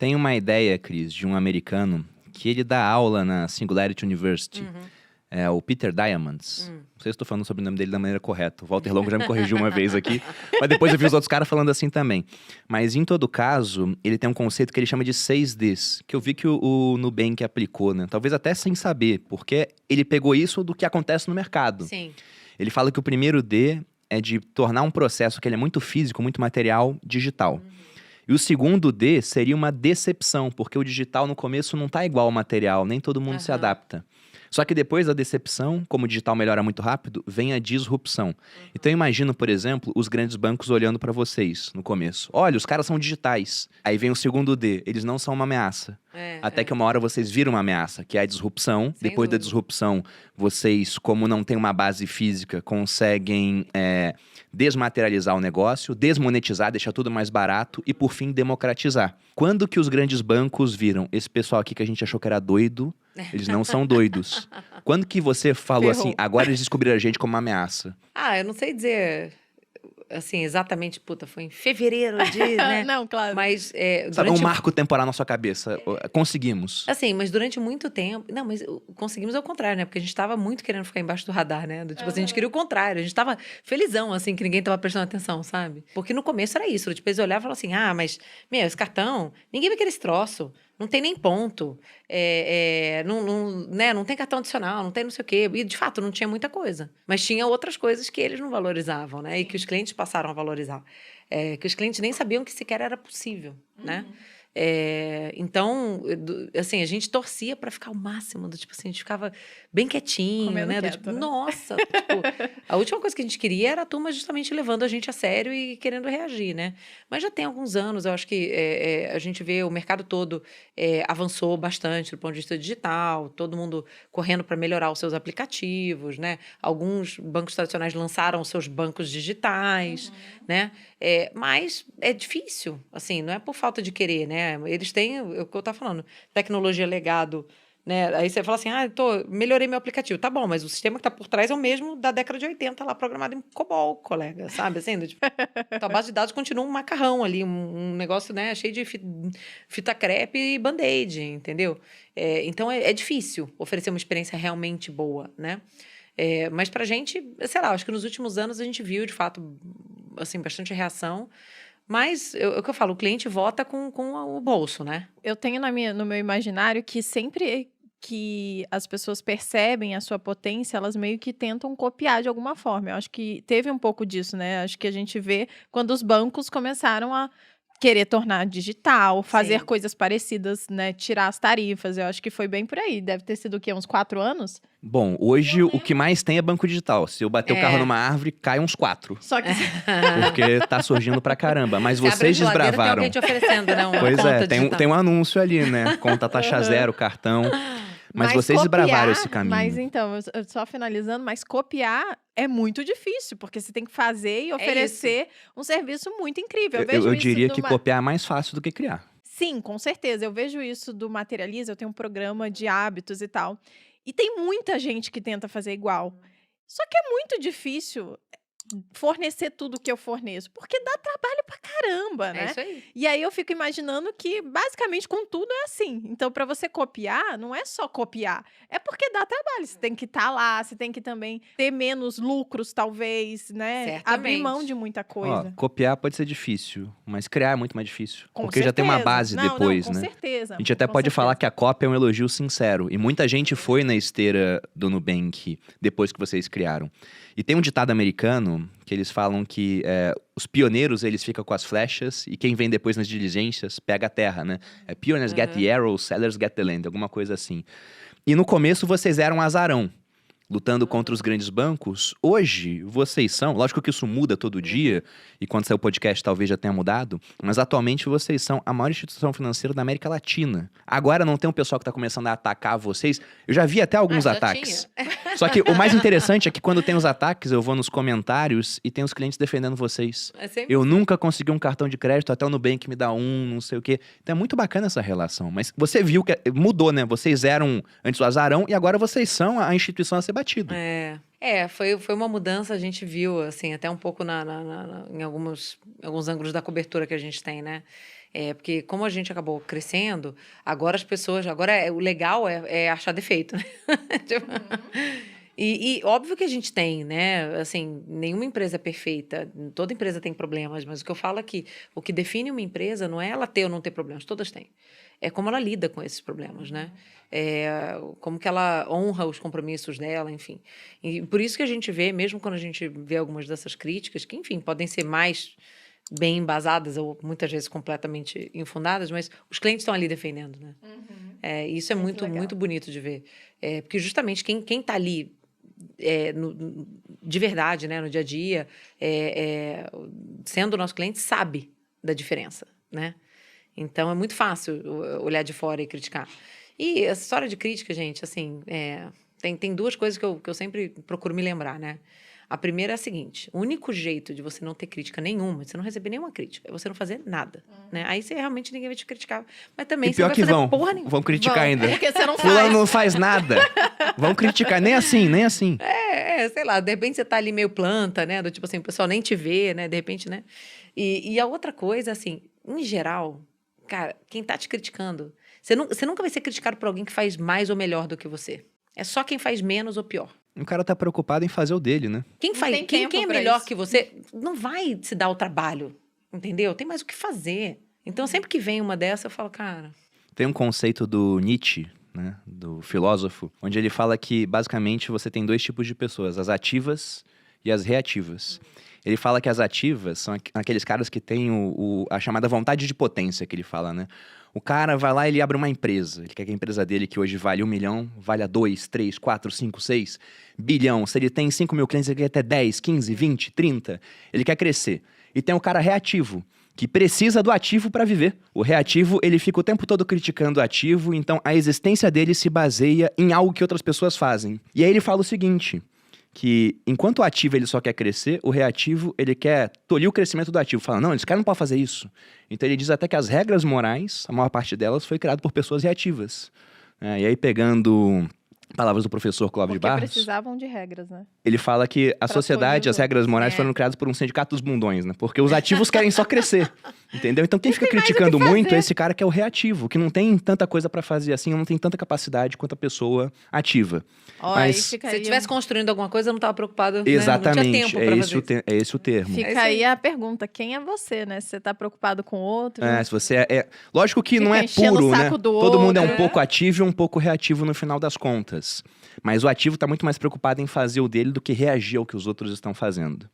Tem uma ideia, Cris, de um americano que ele dá aula na Singularity University. É o Peter Diamandis. Não sei se estou falando sobre o nome dele da maneira correta. O Walter Longo já me corrigiu uma vez aqui. Mas depois eu vi os outros caras falando assim também. Mas em todo caso, ele tem um conceito que ele chama de 6Ds. Que eu vi que o Nubank aplicou, né? Talvez até sem saber. Porque ele pegou isso do que acontece no mercado. Sim. Ele fala que o primeiro D é de tornar um processo que ele é muito físico, muito material, digital. E o segundo D seria uma decepção, porque o digital no começo não tá igual ao material, nem todo mundo se adapta. Só que depois da decepção, como o digital melhora muito rápido, vem a disrupção. Então eu imagino, por exemplo, os grandes bancos olhando para vocês no começo. Olha, os caras são digitais. Aí vem o segundo D, eles não são uma ameaça. Até que uma hora vocês viram uma ameaça, que é a disrupção. Sem Depois da dúvida. disrupção, vocês, como não tem uma base física, conseguem desmaterializar o negócio, desmonetizar, deixar tudo mais barato e, por fim, democratizar. Quando que os grandes bancos viram esse pessoal aqui que a gente achou que era doido, eles não são doidos? Quando que você falou Ferrou. assim, agora eles descobriram a gente como uma ameaça? Eu não sei dizer, assim, exatamente, foi em fevereiro de, né? Não, claro. Mas Sabe, durante... um marco temporal na sua cabeça. Conseguimos. Assim, mas durante muito tempo... Não, mas conseguimos ao contrário, né? Porque a gente tava muito querendo ficar embaixo do radar, né? Tipo assim, a gente queria o contrário. A gente tava felizão, assim, que ninguém tava prestando atenção, sabe? Porque no começo era isso. Tipo, eles olhavam e falavam assim, mas, esse cartão, ninguém vai querer esse troço. Não tem nem ponto. Não tem cartão adicional, não tem não sei o quê. E, de fato, não tinha muita coisa. Mas tinha outras coisas que eles não valorizavam, né? E que os clientes passaram a valorizar. Que os clientes nem sabiam que sequer era possível, né? Então, assim, a gente torcia para ficar o máximo, tipo assim, a gente ficava bem quietinho, Comendo né? quieto, Tipo, né? nossa, a última coisa que a gente queria era a turma justamente levando a gente a sério e querendo reagir, né? Mas já tem alguns anos, eu acho que a gente vê o mercado todo avançou bastante do ponto de vista digital, todo mundo correndo para melhorar os seus aplicativos, né? Alguns bancos tradicionais lançaram os seus bancos digitais, né? Mas é difícil, assim, não é por falta de querer, né? Eles têm, o que eu estava falando, tecnologia legado, né? Aí você fala assim, melhorei meu aplicativo. Tá bom, mas o sistema que está por trás é o mesmo da década de 80, lá programado em COBOL, colega, sabe? Assim, a base de dados continua um macarrão ali, um negócio, né, cheio de fita crepe e band-aid, entendeu? Então é difícil oferecer uma experiência realmente boa, né? Mas pra gente, sei lá, acho que nos últimos anos a gente viu, de fato, assim, bastante reação. Mas, o que eu falo, o cliente vota com o bolso, né? Eu tenho no meu imaginário que sempre que as pessoas percebem a sua potência, elas meio que tentam copiar de alguma forma. Eu acho que teve um pouco disso, né? Acho que a gente vê quando os bancos começaram a querer tornar digital, fazer Sim. coisas parecidas, né? Tirar as tarifas. Eu acho que foi bem por aí. Deve ter sido o quê? Uns 4 anos? Bom, hoje o que mais tem é banco digital. Se eu bater o carro numa árvore, cai uns 4. Só que Porque tá surgindo pra caramba. Mas Você abre a vocês geladeira, desbravaram. Tem alguém te oferecendo, né? Uma Pois conta tem digital. um anúncio ali, né? Conta taxa zero, cartão. Mas vocês desbravaram esse caminho. Mas então, eu só finalizando, mas copiar é muito difícil, porque você tem que fazer e oferecer um serviço muito incrível. Eu diria que copiar é mais fácil do que criar. Sim, com certeza. Eu vejo isso do Materializa, eu tenho um programa de hábitos e tal. E tem muita gente que tenta fazer igual. Só que é muito difícil fornecer tudo que eu forneço, porque dá trabalho pra caramba, né? É isso aí. E aí eu fico imaginando que basicamente com tudo é assim. Então, pra você copiar, não é só copiar, é porque dá trabalho. Você tem que estar lá, você tem que também ter menos lucros, talvez, né? Certamente. Abrir mão de muita coisa. Copiar pode ser difícil, mas criar é muito mais difícil. Com porque já tem uma certeza. base Não, depois, com né? certeza. A gente até Com pode certeza. falar que a cópia é um elogio sincero. E muita gente foi na esteira do Nubank depois que vocês criaram. E tem um ditado americano que eles falam que os pioneiros, eles ficam com as flechas e quem vem depois nas diligências pega a terra, né? Pioneers get the arrows, sellers get the land, alguma coisa assim. E no começo vocês eram azarão, lutando contra os grandes bancos. Hoje, vocês são... Lógico que isso muda todo dia, e quando sair o podcast talvez já tenha mudado, mas atualmente vocês são a maior instituição financeira da América Latina. Agora não tem um pessoal que está começando a atacar vocês. Eu já vi até alguns já ataques. Só que o mais interessante é que quando tem os ataques, eu vou nos comentários e tem os clientes defendendo vocês. É sempre Eu nunca consegui um cartão de crédito, até o Nubank me dá não sei o quê. Então é muito bacana essa relação. Mas você viu que mudou, né? Vocês eram antes o azarão e agora vocês são a instituição a ser batida. Foi uma mudança, a gente viu, assim, até um pouco em alguns ângulos da cobertura que a gente tem, né? Porque como a gente acabou crescendo, agora as pessoas... o legal é achar defeito, né? Tipo, e óbvio que a gente tem, né? Assim, nenhuma empresa é perfeita. Toda empresa tem problemas, mas o que eu falo é que o que define uma empresa não é ela ter ou não ter problemas, todas têm. É como ela lida com esses problemas, né? Como que ela honra os compromissos dela, enfim. E por isso que a gente vê, mesmo quando a gente vê algumas dessas críticas, que, enfim, podem ser mais bem embasadas ou muitas vezes completamente infundadas, mas os clientes estão ali defendendo, né? Isso é muito, legal. muito bonito de ver. Porque justamente quem está ali de verdade, né, no dia a dia, sendo o nosso cliente, sabe da diferença, né? Então, é muito fácil olhar de fora e criticar. E essa história de crítica, gente, assim, tem duas coisas que eu sempre procuro me lembrar, né? A primeira é a seguinte: o único jeito de você não ter crítica nenhuma, de você não receber nenhuma crítica, é você não fazer nada, né? Aí você realmente ninguém vai te criticar. Mas também E você não pior vai que fazer porra nenhuma. vão criticar ainda. Porque você não Fulano faz. não faz nada. Vão criticar, nem assim, nem assim. Sei lá, de repente você tá ali meio planta, né? Do tipo assim, o pessoal nem te vê, né? De repente, né? E a outra coisa, assim, em geral, cara, quem tá te criticando, você nunca vai ser criticado por alguém que faz mais ou melhor do que você. É só quem faz menos ou pior. O cara tá preocupado em fazer o dele, né? Quem tem quem tempo é pra melhor isso. que você não vai se dar o trabalho, entendeu? Tem mais o que fazer. Então, sempre que vem uma dessa, eu falo, cara... Tem um conceito do Nietzsche, né, do filósofo, onde ele fala que, basicamente, você tem dois tipos de pessoas, as ativas e as reativas. Ele fala que as ativas são aqueles caras que têm a chamada vontade de potência, que ele fala, né? O cara vai lá e ele abre uma empresa. Ele quer que a empresa dele, que hoje vale 1 milhão, valha 2, 3, 4, 5, 6 bilhão. Se ele tem 5 mil clientes, ele quer ter 10, 15, 20, 30. Ele quer crescer. E tem o cara reativo, que precisa do ativo para viver. O reativo, ele fica o tempo todo criticando o ativo, então a existência dele se baseia em algo que outras pessoas fazem. E aí ele fala o seguinte, que enquanto o ativo ele só quer crescer, o reativo ele quer tolir o crescimento do ativo. Fala, não, esse cara não pode fazer isso. Então ele diz até que as regras morais, a maior parte delas, foi criada por pessoas reativas. E aí pegando palavras do professor Clóvis de Porque Barros, precisavam de regras, né? ele fala que a Pra sociedade, tolir as os regras morais É. foram criadas por um sindicato dos bundões, né? Porque os ativos querem só crescer, entendeu? Então quem fica tem mais o que criticando muito fazer. é esse cara que é o reativo, que não tem tanta coisa pra fazer assim, não tem tanta capacidade quanto a pessoa ativa. Ó, Mas- aí fica Se aí, eu estivesse construindo alguma coisa, eu não estava preocupada, né? Não Exatamente, tinha tempo é pra esse, fazer isso. é esse o termo. fica É isso aí aí. a pergunta, quem é você, né? Se você tá preocupado com o outro, Se você lógico que Fica não é enchendo puro, o né? saco do Todo mundo é um outro. pouco ativo e um pouco reativo no final das contas. Mas o ativo tá muito mais preocupado em fazer o dele do que reagir ao que os outros estão fazendo.